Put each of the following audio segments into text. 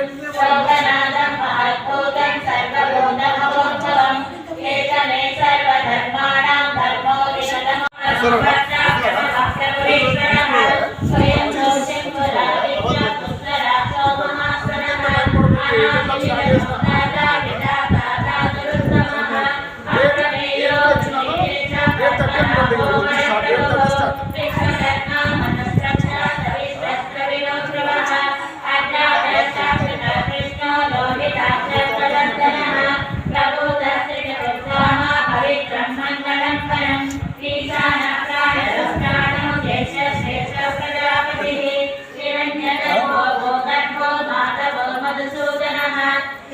లోకనాథం మహద్భూతం సర్వభూతమహోద్భవం ఏకమే సర్వధర్మాణాం ధర్మోధిపతమః స్వయం శంభురావిద్యాపుత్రరాక్షో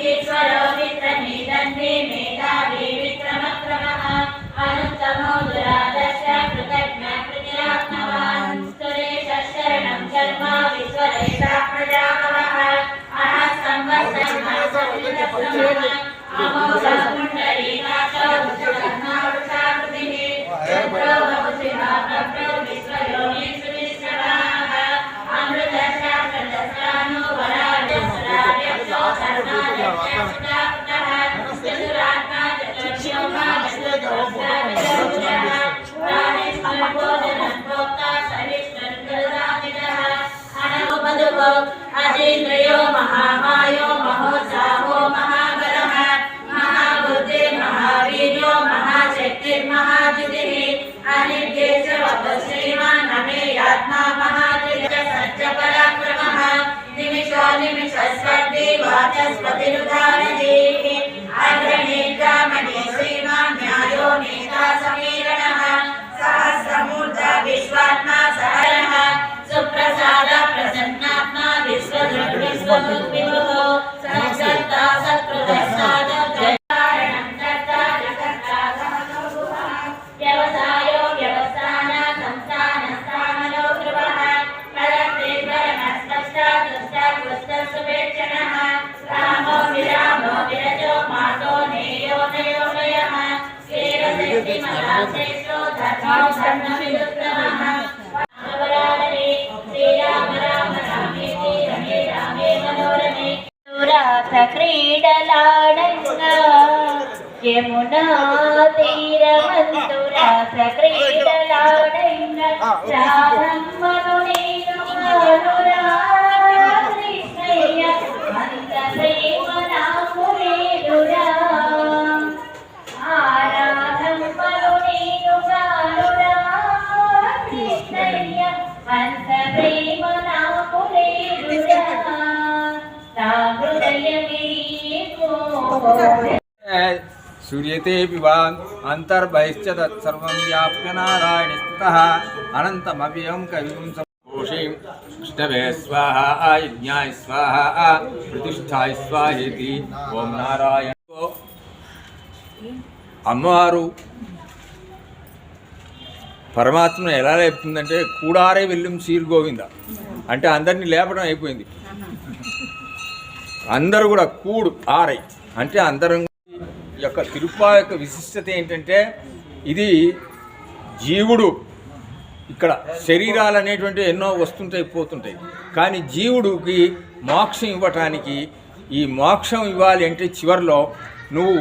ఈశ్వరో మిత్రమీ తండ్రి మేధావి విక్రమక్రమః అనుత్తమో దురాదర్శ కృతజ్ఞ కృతిరాత్మవాన్ సురేశ శరణం శర్మ విశ్వరేశ ప్రజాపవః అహః సంవత్సరం అమోఘ పుండరీకాక్షో వృషకర్ణావృషాకృతిః చంద్రో భవసిమా భద్రో విశ్వయోనిషు విశ్రవాః అమృత శాస్త్రదస్రాను వరాజస్రావ్యక్షో అజేంద్రయో మహామాయో మహోత్సాహో మహాబలః మహాబుద్ధిర్ మహావీర్యో మహాశక్తిర్మహాజితిః అనిర్దేశవత్ శ్రీమాన్ అమేయాత్మా మహాతేజ సత్యపరాక్రమః నిమిషో నిమిషస్పర్ధి వాచస్పతిరుదారధీః అగ్రనేత్రమణి శ్రీమాన్ న్యాయో నేతా సమీరణః సహస్రమూర్ధ విశ్వాత్మా సహరః సుప్రసాద ప్రసన్నాత్మా విశ్వదృగ్విశ్వముద్విభుః సత్కర్తా సత్కృతసాద జయకారణం కర్తా జకర్తా సమసంభుః వ్యవసాయో వ్యవస్థాన సంస్థాన స్థానలో ధ్రువః పరస్తే పరమస్పష్టా దృష్టా కృష్టసువేక్షణః రామో విరామో విరజో మాతో నేయో నయోనయః శ్రీరశక్తిమహాశ్రేష్ఠో ధర్మో ధర్మవిదుత్తమః క్రీడలాడంగా యమునా తీరమంతురాస క్రీడలాడంగా రాధమ్మను నేను కృష్ణయ్య అంత ప్రేమ నాకు లేదురా ఆరాధమ్మను నేను కృష్ణయ్య అంత ప్రేమ నాకు లేదురా सूर्यते पिबान् अंतर्बहिश्च तत्सर्वं व्याप्य नारायण स्तः अनन्तमव्ययं कविं संपोषीं विष्णवे स्वाहा आयज्ञाय स्वाहा प्रतिष्ठाय स्वाहेति ओम नारायण। అమ్మవారు పరమాత్మను ఎలా లేపుతుందంటే కూడారే వెళ్ళం సీర్ గోవింద అంటే అందరినీ లేపడం అయిపోయింది. అందరూ కూడా కూడు ఆరై అంటే అందరం యొక్క తిరుపతి యొక్క విశిష్టత ఏంటంటే ఇది జీవుడు ఇక్కడ శరీరాలు అనేటువంటి ఎన్నో వస్తుంటాయి పోతుంటాయి, కానీ జీవుడికి మోక్షం ఇవ్వటానికి ఈ మోక్షం ఇవ్వాలి అంటే చివరిలో నువ్వు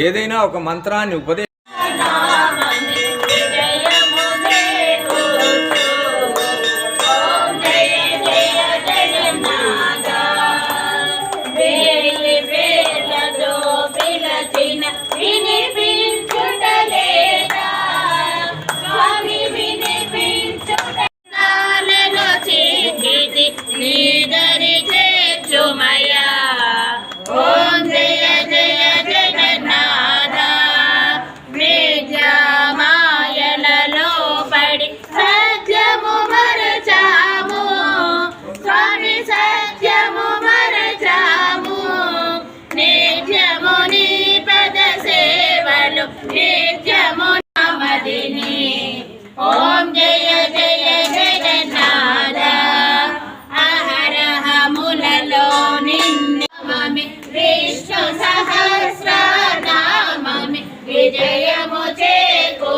ఏదైనా ఒక మంత్రాన్ని ఓం జయ జయ జగన్నాథ అహరహములలో నిన్నమమి విష్ణు సహస్రనామమి విజయము చేకూ